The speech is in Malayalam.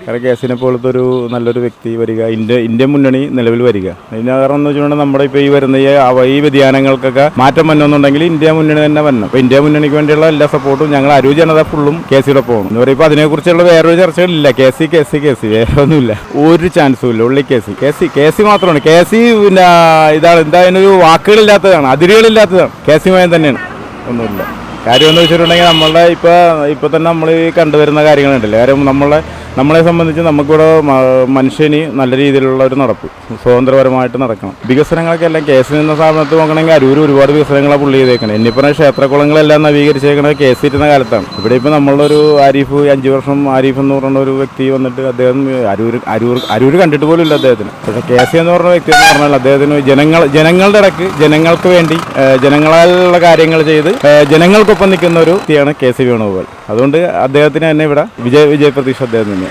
കാരണം കേസിനെ പോലത്തെ ഒരു നല്ലൊരു വ്യക്തി വരിക, ഇന്ത്യൻ മുന്നണി നിലവിൽ വരിക. അതിന് കാരണം എന്ന് വെച്ചിട്ടുണ്ടെങ്കിൽ നമ്മുടെ ഇപ്പോൾ ഈ വരുന്ന ഈ വ്യതിയാനങ്ങൾക്കൊക്കെ മാറ്റം വരണമെന്നുണ്ടെങ്കിൽ ഇന്ത്യ മുന്നണി തന്നെ വരണം. അപ്പോൾ ഇന്ത്യ മുന്നണിക്ക് വേണ്ടിയുള്ള എല്ലാ സപ്പോർട്ടും ഞങ്ങൾ അരൂർ ജനത ഫുള്ളും കേസിയുടെ പോകണം എന്ന് പറയുമ്പോൾ അതിനെക്കുറിച്ചുള്ള വേറൊരു ചർച്ചകളില്ല. കേസി വേറെ ഒന്നുമില്ല, ഒരു ചാൻസും ഇല്ല. ഉള്ളി കേസി മാത്രമാണ്. കേസി പിന്നെ ഇതാണ് എന്തായാലും വാക്കുകളില്ലാത്തതാണ്, അതിരുകളില്ലാത്തതാണ്. കേസിമയം തന്നെയാണ്, ഒന്നുമില്ല. കാര്യം എന്ന് വെച്ചിട്ടുണ്ടെങ്കിൽ നമ്മളുടെ ഇപ്പോൾ തന്നെ നമ്മൾ കണ്ടുവരുന്ന കാര്യങ്ങളുണ്ടല്ലോ. കാര്യം നമ്മളെ സംബന്ധിച്ച് നമുക്കിവിടെ മനുഷ്യന് നല്ല രീതിയിലുള്ള ഒരു നടപ്പ് സ്വതന്ത്രപരമായിട്ട് നടക്കണം. വികസനങ്ങളൊക്കെ എല്ലാം കേസിൽ നിന്ന സ്ഥാപനത്ത് നോക്കണമെങ്കിൽ അരൂർ ഒരുപാട് വികസനങ്ങളാണ് പുള്ളി ചെയ്തേക്കണം. ഇന്നിപ്പോൾ ക്ഷേത്രകുളങ്ങളെല്ലാം നവീകരിച്ചേക്കണത് കേസ് ഇരുന്ന കാലത്താണ്. ഇവിടെ ഇപ്പോൾ നമ്മളൊരു ആരിഫ് 5 വർഷം ആരിഫ് എന്ന് പറയുന്ന ഒരു വ്യക്തി വന്നിട്ട് അദ്ദേഹം അരൂർ കണ്ടിട്ട് പോലും ഇല്ല അദ്ദേഹത്തിന്. പക്ഷേ കേസി എന്ന് പറഞ്ഞ വ്യക്തി എന്ന് പറഞ്ഞാൽ അദ്ദേഹത്തിന് ജനങ്ങളുടെ ഇടയ്ക്ക് ജനങ്ങൾക്ക് വേണ്ടി ജനങ്ങളാലുള്ള കാര്യങ്ങൾ ചെയ്ത് ജനങ്ങൾക്കൊപ്പം നിൽക്കുന്ന ഒരു വ്യക്തിയാണ് കെ.സി. വേണുഗോപാൽ. അതുകൊണ്ട് അദ്ദേഹത്തിന് തന്നെ ഇവിടെ വിജയ പ്രതീക്ഷ അദ്ദേഹം തന്നെ.